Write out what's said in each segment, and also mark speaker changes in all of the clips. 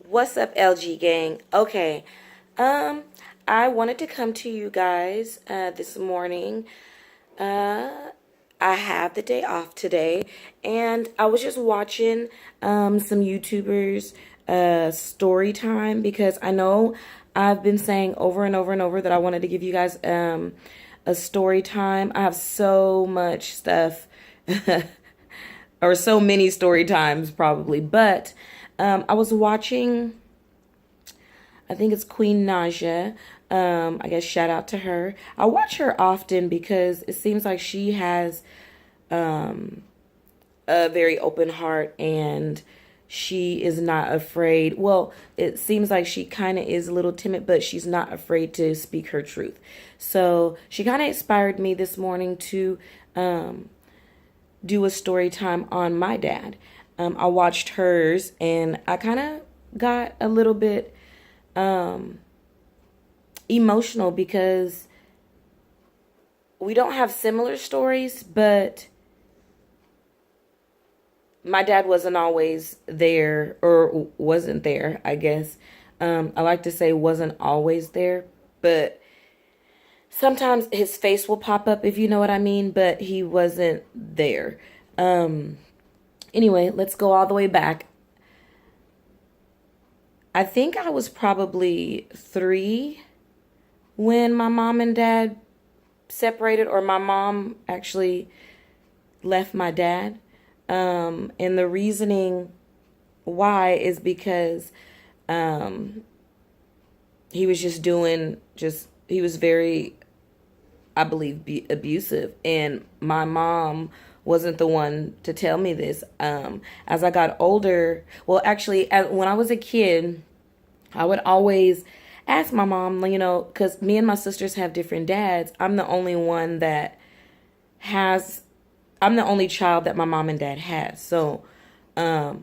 Speaker 1: What's up, LG gang? Okay, um, I wanted to come to you guys this morning. Uh, I have the day off today, and I was just watching some YouTubers story time because I know I've been saying over and over and over that I wanted to give you guys a story time. I have so much stuff or so many story times probably, but I was watching, I think it's Queen Naja. I guess shout out to her. I watch her often because it seems like she has a very open heart and she is not afraid. Well, it seems like she kind of is a little timid, but she's not afraid to speak her truth. So she kind of inspired me this morning to do a story time on my dad. I watched hers and I kind of got a little bit emotional because we don't have similar stories, but my dad wasn't always there or wasn't there, I guess. I like to say wasn't always there, but sometimes his face will pop up, if you know what I mean, but he wasn't there. Anyway, let's go all the way back. I think I was probably 3 when my mom and dad separated, or my mom actually left my dad. And the reasoning why is because he was just doing, he was very, I believe, abusive. And my mom wasn't the one to tell me this. As I got older, well, actually, when I was a kid, I would always ask my mom, because me and my sisters have different dads. Has, I'm the only child that my mom and dad has. So, I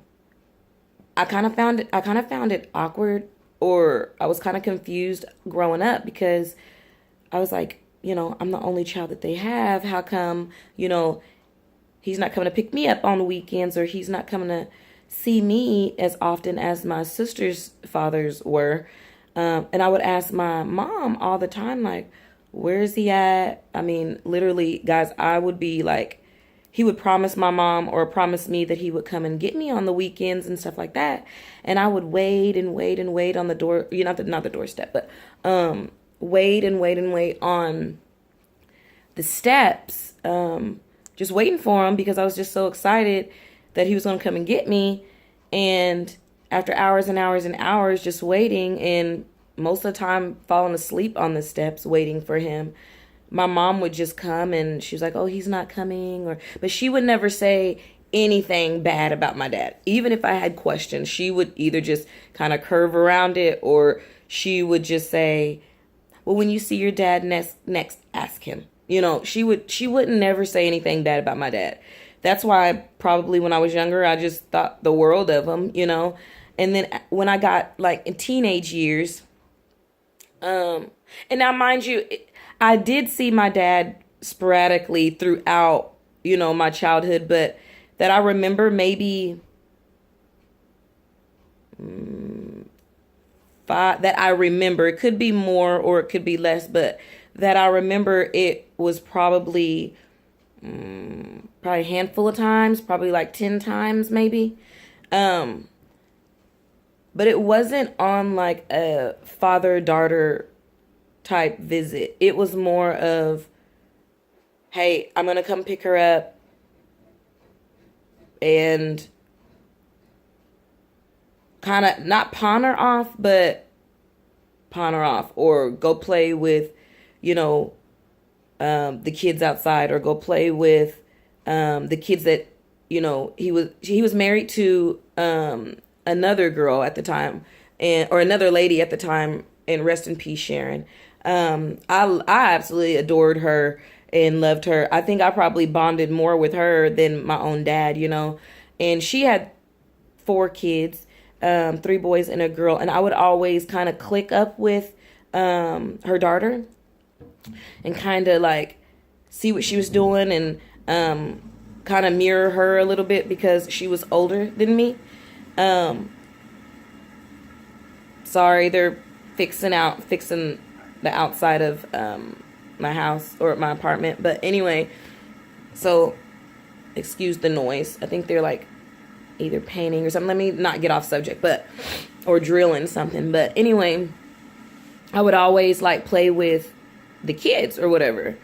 Speaker 1: kind of found it awkward, or I was kind of confused growing up because I was like, I'm the only child that they have. How come, he's not coming to pick me up on the weekends, or he's not coming to see me as often as my sister's fathers were. And I would ask my mom all the time, like, where is he at? I mean, literally, guys, I would be like, he would promise my mom or promise me that he would come and get me on the weekends and stuff like that. And I would wait and wait and wait on the door, not the doorstep, but wait and wait and wait on the steps, just waiting for him because I was just so excited that he was going to come and get me. And after hours and hours and hours just waiting, and most of the time falling asleep on the steps waiting for him, my mom would just come and she was like, oh, he's not coming. But she would never say anything bad about my dad. Even if I had questions, she would either just kind of curve around it, or she would just say, well, when you see your dad next ask him. She wouldn't never say anything bad about my dad. That's why probably when I was younger, I just thought the world of him, And then when I got like in teenage years, and now mind you, I did see my dad sporadically throughout, my childhood, but that I remember maybe five, that I remember, it could be more or it could be less, but that I remember it was probably a handful of times, probably like 10 times maybe. But it wasn't on like a father-daughter type visit. It was more of, hey, I'm going to come pick her up and kind of not pawn her off, but pawn her off, or go play with, the kids outside, or go play with the kids that, he was married to another girl at the time, or another lady at the time, and rest in peace, Sharon. I absolutely adored her and loved her. I think I probably bonded more with her than my own dad, and she had 4 kids, 3 boys and a girl. And I would always kind of click up with her daughter and kind of like see what she was doing, and kind of mirror her a little bit because she was older than me. sorry, they're fixing the outside of my house or my apartment. But anyway, so excuse the noise. I think they're like either painting or something. Let me not get off subject, but or drilling something. But anyway, I would always like play with the kids or whatever.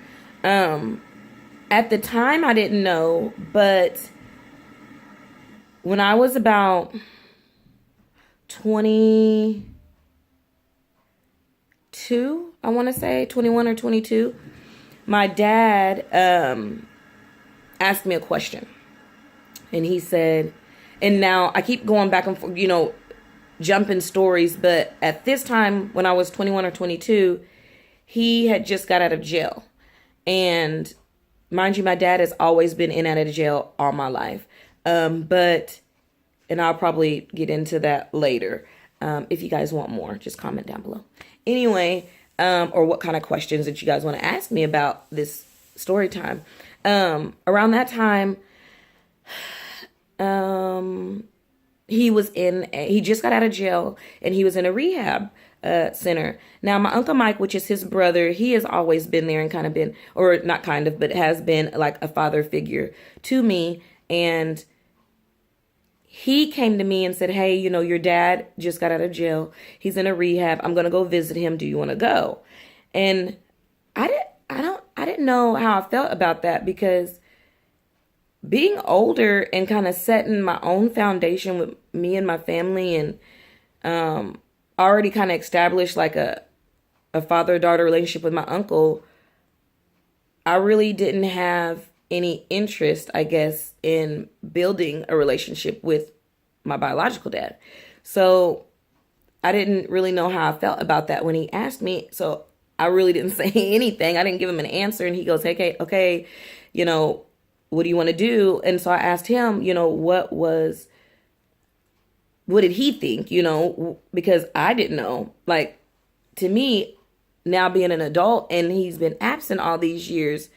Speaker 1: At the time, I didn't know, but when I was about 22, I want to say 21 or 22, my dad asked me a question. And he said, and now I keep going back and forth, jumping stories, but at this time when I was 21 or 22, he had just got out of jail. And mind you, my dad has always been in and out of jail all my life. And I'll probably get into that later. If you guys want more, just comment down below. Anyway, or what kind of questions that you guys want to ask me about this story time. Around that time, he just got out of jail and he was in a rehab center. Now, my Uncle Mike, which is his brother, he has always been there and kind of been, or not kind of, but has been like a father figure to me. And he came to me and said, hey, your dad just got out of jail. He's in a rehab. I'm going to go visit him. Do you want to go? And I didn't know how I felt about that, because being older and kind of setting my own foundation with me and my family, and already kind of established like a father-daughter relationship with my uncle, I really didn't have any interest, I guess, in building a relationship with my biological dad. So I didn't really know how I felt about that when he asked me. So I really didn't say anything. I didn't give him an answer. And he goes, hey, okay, what do you want to do? And so I asked him, what did he think, because I didn't know. Like, to me, now being an adult and he's been absent all these years,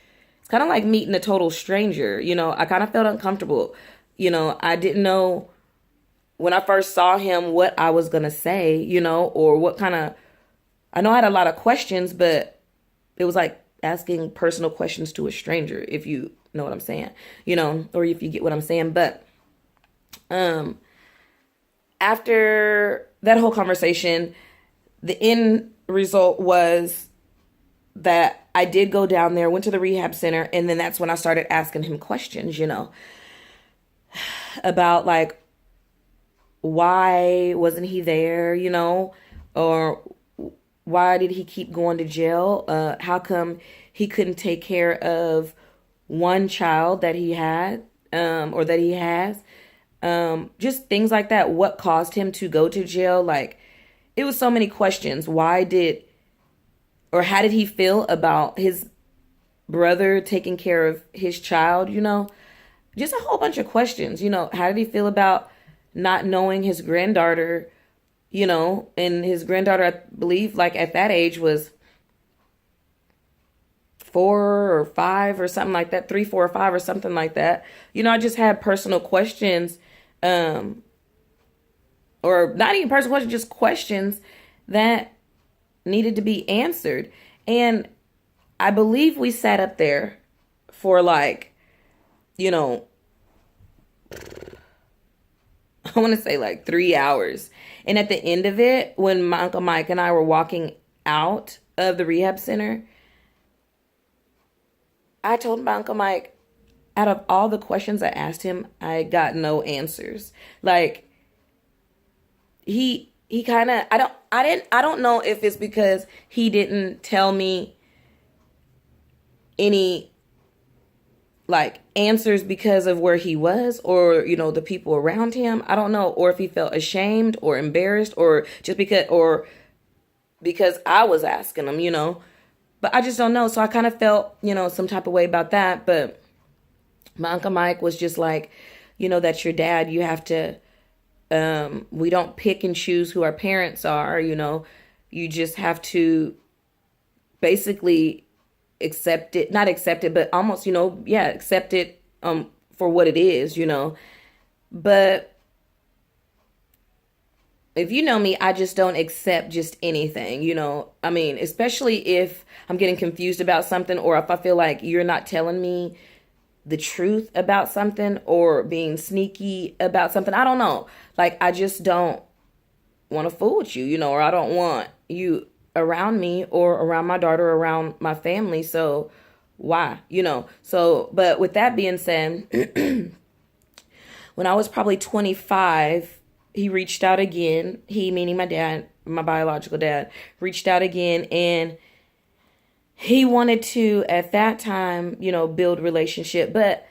Speaker 1: it's kind of like meeting a total stranger. I kind of felt uncomfortable. I didn't know when I first saw him what I was going to say, or what kind of, I know I had a lot of questions, but it was like asking personal questions to a stranger, if you know what I'm saying, or if you get what I'm saying. But after that whole conversation, the end result was that I did go down there, went to the rehab center, and then that's when I started asking him questions, about like, why wasn't he there, or why did he keep going to jail? How come he couldn't take care of one child that he had, or that he has? Just things like that. What caused him to go to jail? Like, it was so many questions. How did he feel about his brother taking care of his child? Just a whole bunch of questions. How did he feel about not knowing his granddaughter, and his granddaughter, I believe, like at that age was 4 or 5 or something like that, 3, 4, or 5 or something like that. I just had personal questions, or not even personal questions, just questions that needed to be answered. And I believe we sat up there for like, I want to say like 3 hours. And at the end of it, when my Uncle Mike and I were walking out of the rehab center, I told my Uncle Mike, out of all the questions I asked him, I got no answers. Like, he kind of, I don't know if it's because he didn't tell me any like answers because of where he was, or the people around him. I don't know, or if he felt ashamed or embarrassed, or just because I was asking him, but I just don't know. So I kind of felt some type of way about that. But my Uncle Mike was just like, that's your dad. You have to, we don't pick and choose who our parents are. You just have to basically accept it, not accept it, but almost, accept it for what it is, But if you know me, I just don't accept just anything, you know. I mean, especially if I'm getting confused about something or if I feel like you're not telling me the truth about something or being sneaky about something. I don't know. Like, I just don't want to fool with you, you know, or I don't want you around me or around my daughter, or around my family. So why, you know? So, but with that being said, when I was probably 25, he reached out again. He, meaning my dad, my biological dad, reached out again, and he wanted to, at that time, you know, build relationship. But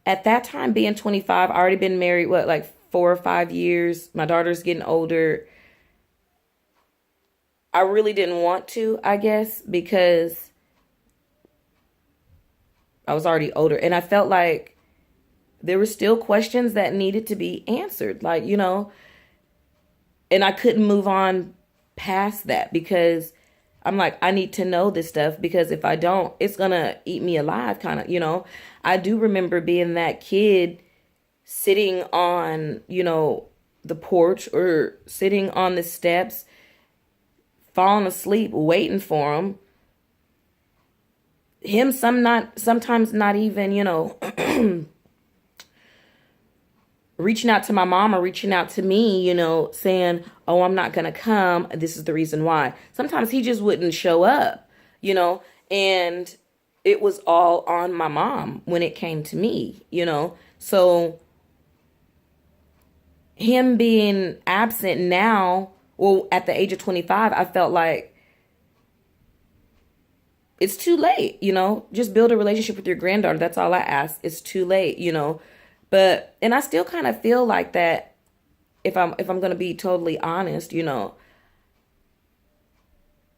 Speaker 1: at that time, being 25, I already been married, what, like 4 or 5 years. My daughter's getting older. I really didn't want to, I guess, because I was already older. And I felt like there were still questions that needed to be answered. Like, you know, and I couldn't move on past that because I'm like, I need to know this stuff because if I don't, it's gonna eat me alive, kind of, you know. I do remember being that kid sitting on, you know, the porch or sitting on the steps, falling asleep, waiting for him. Sometimes not even, you know, reaching out to my mom or reaching out to me, you know, saying, oh, I'm not going to come. This is the reason why. Sometimes he just wouldn't show up, you know, and it was all on my mom when it came to me, you know. So him being absent now, well, at the age of 25, I felt like it's too late, you know. Just build a relationship with your granddaughter. That's all I ask. It's too late, you know. But and I still kind of feel like that if I'm going to be totally honest, you know.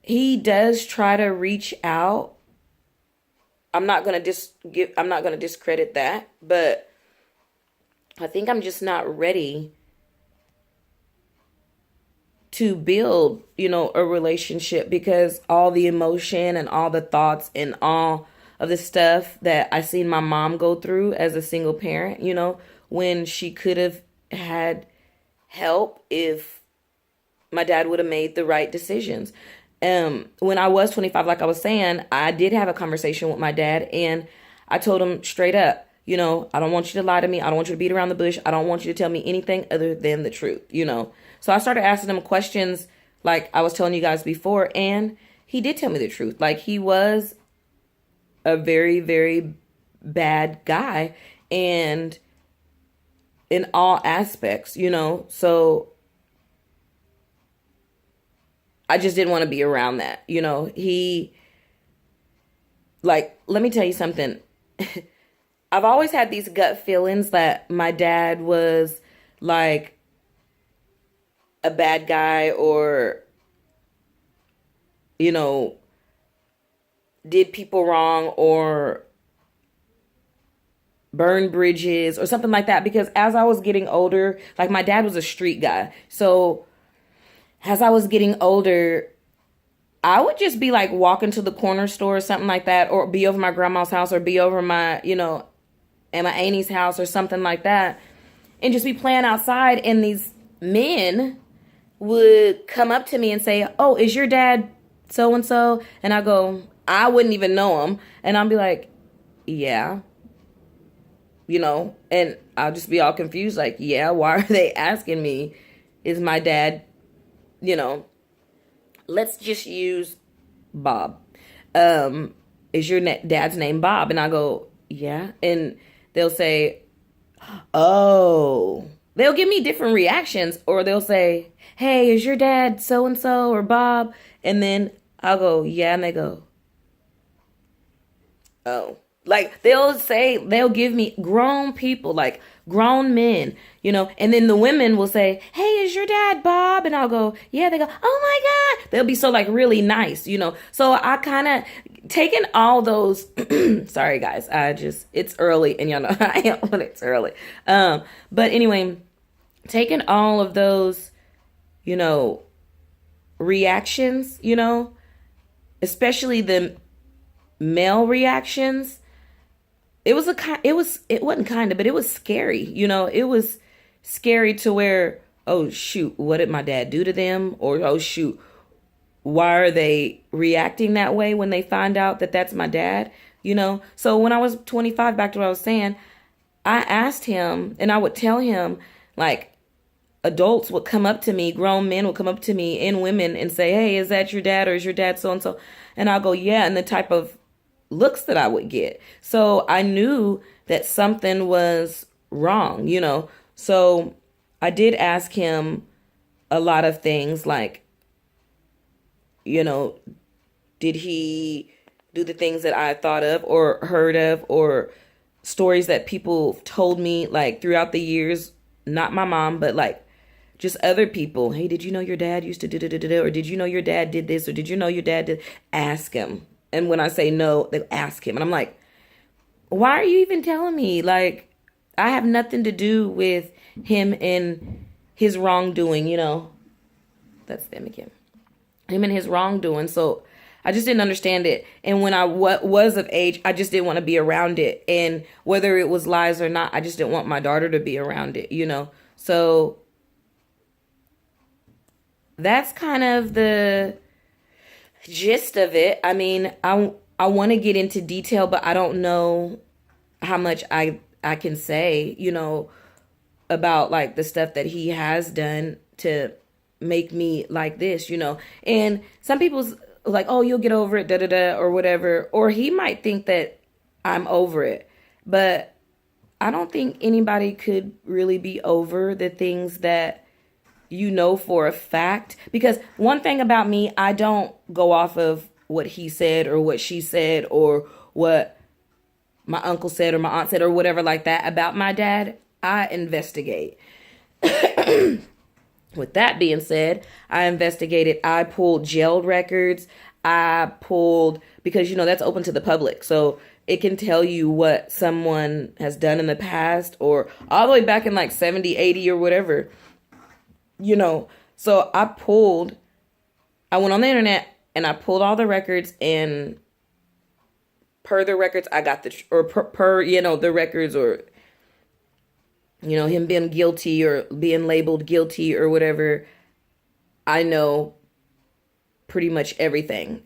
Speaker 1: He does try to reach out. I'm not going to discredit that, but I think I'm just not ready to build, you know, a relationship because all the emotion and all the thoughts and all of the stuff that I seen my mom go through as a single parent, you know, when she could have had help if my dad would have made the right decisions. When I was 25, like I was saying, I did have a conversation with my dad and I told him straight up, you know, I don't want you to lie to me. I don't want you to beat around the bush. I don't want you to tell me anything other than the truth, you know. So I started asking him questions like I was telling you guys before, and he did tell me the truth. Like, he was a very, very bad guy, and in all aspects, you know. So I just didn't want to be around that, you know. Let me tell you something. I've always had these gut feelings that my dad was like a bad guy or, you know, did people wrong or burn bridges or something like that. Because as I was getting older, like my dad was a street guy. So as I was getting older, I would just be like walking to the corner store or something like that, or be over my grandma's house or be over my, you know, at my auntie's house or something like that, and just be playing outside. And these men would come up to me and say, oh, is your dad so and so? And I wouldn't even know him. And I'll be like, yeah, you know, and I'll just be all confused. Like, yeah, why are they asking me? Is my dad, you know, let's just use Bob. Is your dad's name Bob? And I go, yeah. And they'll say, oh, they'll give me different reactions, or they'll say, hey, is your dad so and so or Bob? And then I'll go, yeah. And they go, oh. Like, they'll give me grown people, like grown men, you know, and then the women will say, hey, is your dad Bob? And I'll go, yeah. They go, oh my God. They'll be so like really nice, you know. So I kind of taken all those, sorry guys, it's early and y'all know I am when it's early. But anyway, taking all of those, you know, reactions, you know, especially the male reactions, it wasn't kind of, but it was scary. You know, it was scary to where, oh shoot, what did my dad do to them? Or oh shoot, why are they reacting that way when they find out that that's my dad? So when I was 25, back to what I was saying, I asked him, and I would tell him, like, adults would come up to me, grown men would come up to me, and women, and say, hey, is that your dad, or is your dad so and so? And I'll go, yeah, and the type of looks that I would get. So I knew that something was wrong. So I did ask him a lot of things, like, you know, did he do the things that I thought of or heard of, or stories that people told me, like, throughout the years? Not my mom, but like just other people. Hey, did you know your dad used to do da, or did you know your dad did this, or did you know your dad did? Ask him. And when I say no, they ask him. And I'm like, why are you even telling me? Like, I have nothing to do with him and his wrongdoing. That's them again. Him and his wrongdoing. So I just didn't understand it. And when I was of age, I just didn't want to be around it. And whether it was lies or not, I just didn't want my daughter to be around it. So that's kind of the gist of it. I mean, I want to get into detail, but I don't know how much I can say, about like the stuff that he has done to make me like this. And some people's like, oh, you'll get over it, da da da, or whatever. Or he might think that I'm over it. But I don't think anybody could really be over the things that for a fact. Because one thing about me, I don't go off of what he said or what she said or what my uncle said or my aunt said or whatever like that about my dad. I investigate. With that being said, I investigated. I pulled jail records. I pulled, because, that's open to the public. So it can tell you what someone has done in the past, or all the way back in like 70, 80 or whatever. So I went on the internet and I pulled all the records, and per the records, I got the records, or him being guilty or being labeled guilty or whatever, I know pretty much everything.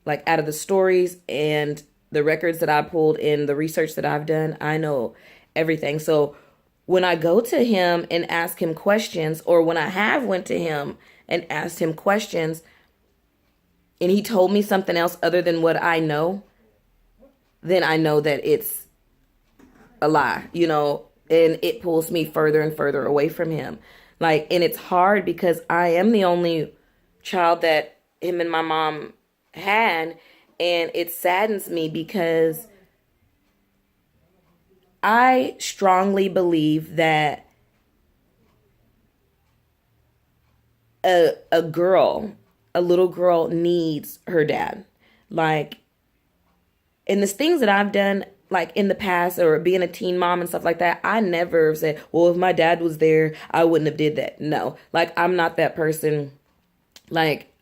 Speaker 1: Like, out of the stories and the records that I pulled and the research that I've done, I know everything. So when I go to him and ask him questions, or when I have went to him and asked him questions, and he told me something else other than what I know, then I know that it's a lie, and it pulls me further and further away from him. Like, and it's hard because I am the only child that him and my mom had, and it saddens me because I strongly believe that a little girl needs her dad. Like, and the things that I've done, like in the past, or being a teen mom and stuff like that, I never said, well, if my dad was there, I wouldn't have did that. No, like, I'm not that person. Like,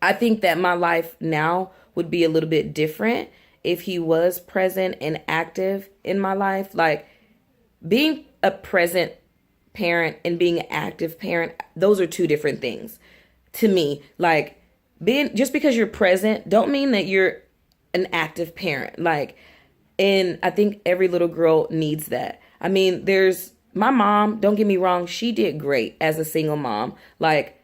Speaker 1: I think that my life now would be a little bit different if he was present and active in my life. Like, being a present parent and being an active parent, those are two different things to me. Like, just because you're present don't mean that you're an active parent. Like, and I think every little girl needs that. I mean, there's my mom, don't get me wrong, she did great as a single mom. Like,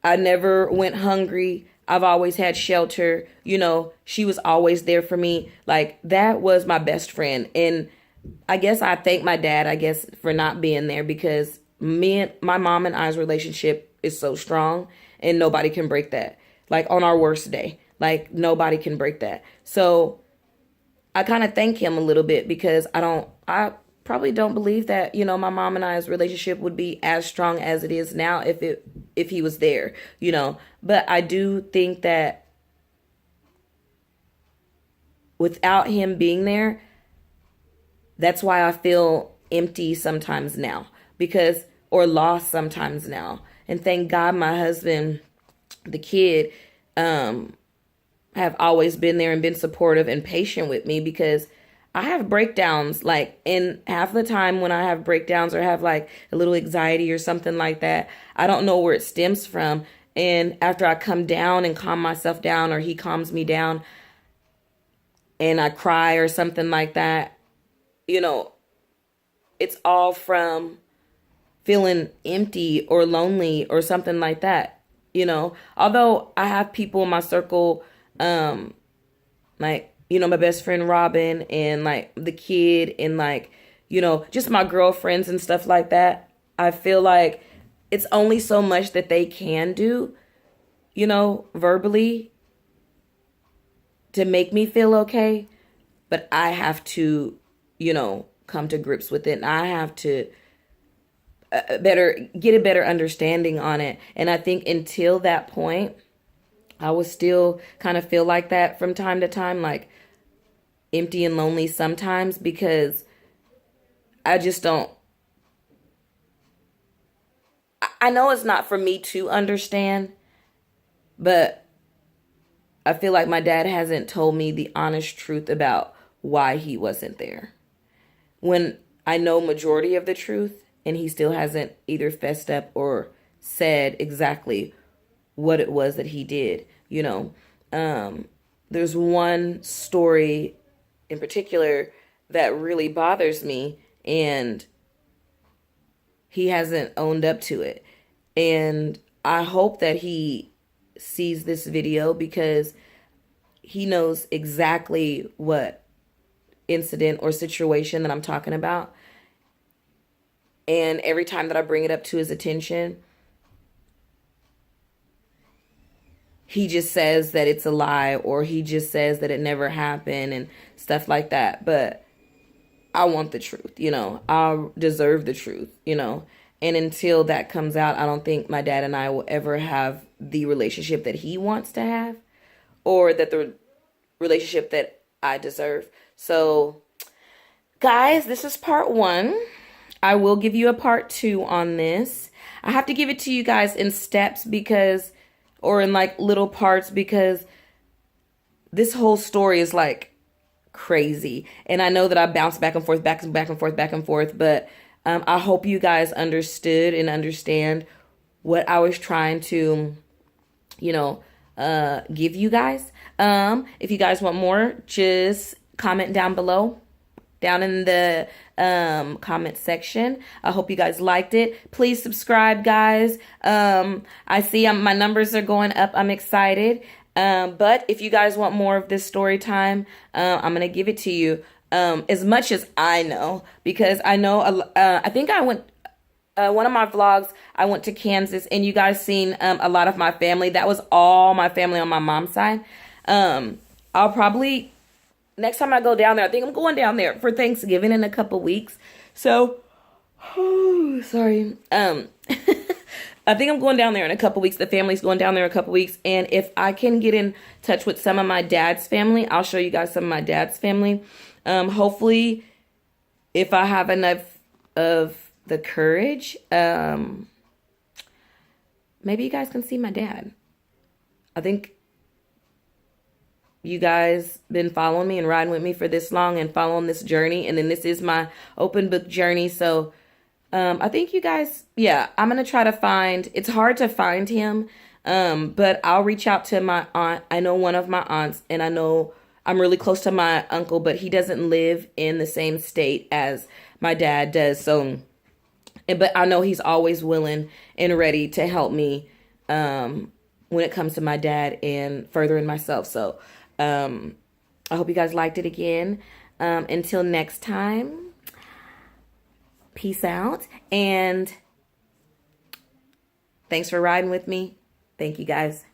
Speaker 1: I never went hungry. I've always had shelter. She was always there for me. Like, that was my best friend. And I guess I thank my dad, for not being there, because my mom and I's relationship is so strong, and nobody can break that. Like, on our worst day, like, nobody can break that. So I kind of thank him a little bit, because I probably don't believe that, my mom and I's relationship would be as strong as it is now if he was there, But I do think that without him being there, that's why I feel empty sometimes now, or lost sometimes now. And thank God my husband, the kid, have always been there and been supportive and patient with me, because I have breakdowns. Like, in half the time when I have breakdowns or have like a little anxiety or something like that, I don't know where it stems from. And after I come down and calm myself down, or he calms me down, and I cry or something like that, you know, it's all from feeling empty or lonely or something like that, Although I have people in my circle, like, my best friend Robin, and like the kid, and like, just my girlfriends and stuff like that. I feel like it's only so much that they can do, verbally, to make me feel okay. But I have to, come to grips with it. And I have to get a better understanding on it. And I think until that point, I will still kind of feel like that from time to time, like empty and lonely sometimes, because I just don't. I know it's not for me to understand, but I feel like my dad hasn't told me the honest truth about why he wasn't there, when I know majority of the truth, and he still hasn't either fessed up or said exactly what it was that he did. There's one story in particular that really bothers me, and he hasn't owned up to it. And I hope that he sees this video, because he knows exactly what incident or situation that I'm talking about. And every time that I bring it up to his attention, he just says that it's a lie, or he just says that it never happened and stuff like that. But I want the truth, I deserve the truth, And until that comes out, I don't think my dad and I will ever have the relationship that he wants to have, or that the relationship that I deserve. So, guys, this is part 1. I will give you a part 2 on this. I have to give it to you guys in steps, or in like little parts, because this whole story is like crazy. And I know that I bounce back and forth, back and forth, but I hope you guys understood and understand what I was trying to, give you guys. If you guys want more, just comment down below, down in the comment section. I hope you guys liked it. Please subscribe, guys. I see my numbers are going up. I'm excited. But if you guys want more of this story time, I'm going to give it to you as much as I know, because I know, I think I went, one of my vlogs, I went to Kansas, and you guys seen a lot of my family. That was all my family on my mom's side. I'll probably, next time I go down there, I think I'm going down there for Thanksgiving in a couple weeks. So, sorry. I think I'm going down there in a couple weeks. The family's going down there in a couple weeks. And if I can get in touch with some of my dad's family, I'll show you guys some of my dad's family. Hopefully, if I have enough of the courage, maybe you guys can see my dad. I think you guys been following me and riding with me for this long and following this journey. And then this is my open book journey. So I think you guys, yeah, I'm going to try to find, it's hard to find him, but I'll reach out to my aunt. I know one of my aunts, and I know I'm really close to my uncle, but he doesn't live in the same state as my dad does. So, but I know he's always willing and ready to help me when it comes to my dad and furthering myself. So I hope you guys liked it again. Until next time. Peace out, and thanks for riding with me. Thank you, guys.